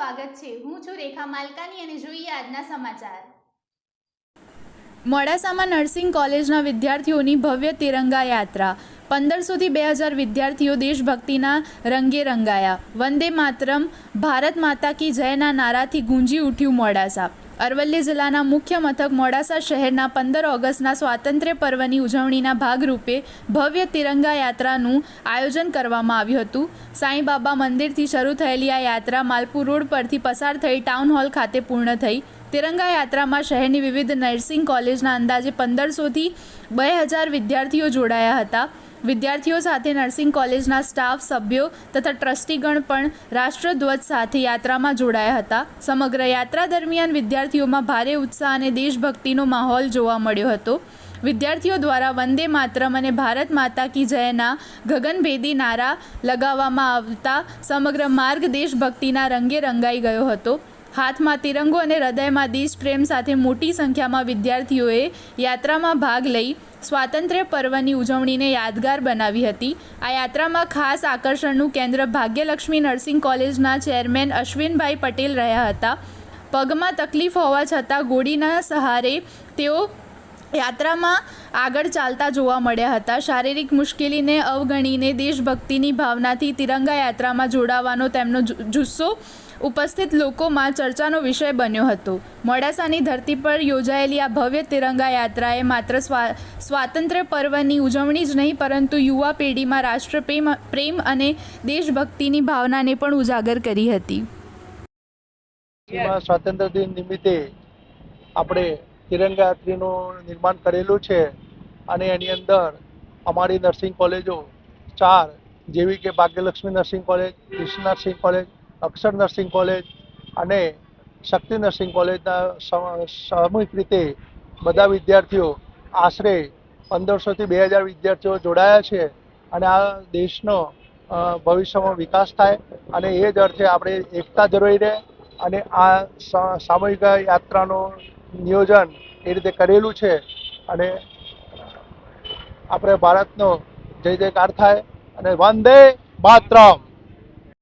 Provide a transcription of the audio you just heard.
સ્વાગત છે। હું છું રેખા માલકાની અને જોઈએ આજના સમાચાર। મોડાસામાં નર્સિંગ કોલેજના વિદ્યાર્થીઓની ભવ્ય તિરંગા યાત્રા। 1500થી 2000 વિદ્યાર્થીઓ દેશભક્તિના રંગે રંગાયા। વંદે માતરમ, ભારત માતા કી જયના નારાથી ગુંજી ઉઠ્યું મોડાસા। અરવલ્લી જિલ્લાના મુખ્ય મથક મોડાસા શહેરના 15 ઓગસ્ટના સ્વાતંત્ર્ય પર્વની ઉજવણીના ભાગરૂપે ભવ્ય તિરંગા યાત્રાનું આયોજન કરવામાં આવ્યું હતું। સાંઈબાબા મંદિરથી શરૂ થયેલી આ યાત્રા માલપુર રોડ પરથી પસાર થઈ ટાઉન હોલ ખાતે પૂર્ણ થઈ। તિરંગા યાત્રામાં શહેરની વિવિધ નર્સિંગ કોલેજના અંદાજે 1500થી 2000 વિદ્યાર્થીઓ જોડાયા હતા। વિદ્યાર્થીઓ સાથે નર્સિંગ કોલેજના સ્ટાફ સભ્યો તથા ટ્રસ્ટીગણ પણ રાષ્ટ્રધ્વજ સાથે યાત્રામાં જોડાયા હતા। સમગ્ર યાત્રા દરમિયાન વિદ્યાર્થીઓમાં ભારે ઉત્સાહ અને દેશભક્તિનો માહોલ જોવા મળ્યો હતો। વિદ્યાર્થીઓ દ્વારા વંદે માતરમ અને ભારત માતા કી જયના ગગનભેદી નારા લગાવવામાં આવતા સમગ્ર માર્ગ દેશભક્તિના રંગે રંગાઈ ગયો હતો। હાથમાં તિરંગો અને હૃદયમાં દેશપ્રેમ સાથે મોટી સંખ્યામાં વિદ્યાર્થીઓએ યાત્રામાં ભાગ લઈ સ્વાતંત્ર્ય પર્વની ઉજવણીને યાદગાર બનાવી હતી। આ યાત્રામાં ખાસ આકર્ષણનું કેન્દ્ર ભાગ્યલક્ષ્મી નર્સિંગ કોલેજના ચેરમેન અશ્વિનભાઈ પટેલ રહ્યા હતા। પગમાં તકલીફ હોવા છતાં ગોળીના સહારે તેઓ યાત્રામાં આગળ ચાલતા જોવા મળ્યા હતા। શારીરિક મુશ્કેલીને અવગણીને દેશભક્તિની ભાવનાથી તિરંગા યાત્રામાં જોડાવાનો તેમનો જુસ્સો ઉપસ્થિત લોકોમાં ચર્ચાનો વિષય બન્યો હતો। મોડાસાની ધરતી પર યોજાયેલી આ ભવ્ય તિરંગા યાત્રાએ માત્ર સ્વાતંત્ર્ય પર્વની ઉજવણી જ નહીં પરંતુ યુવા પેઢીમાં રાષ્ટ્રપ્રેમ અને દેશભક્તિની ભાવનાને પણ ઉજાગર કરી હતી। સ્વાતંત્ર્ય દિન નિમિત્તે આપણે તિરંગા યાત્રીનું નિર્માણ કરેલું છે અને એની અંદર અમારી નર્સિંગ કોલેજો 4 જેવી કે Bhagyalakshmi nursing college, Krishna nursing college, Akshar nursing college અને શક્તિ નર્સિંગ કોલેજના સામૂહિક રીતે બધા વિદ્યાર્થીઓ આશરે 1500થી 2000 વિદ્યાર્થીઓ જોડાયા છે અને આ દેશનો ભવિષ્યમાં વિકાસ થાય અને એ જ અર્થે આપણે એકતા જળવાઈ રહે અને આ સામૂહિક યાત્રાનું નિયોજન એ રીતે કરેલું છે અને આપણે ભારતનો જય જયકાર થાય અને વંદે માતરમ।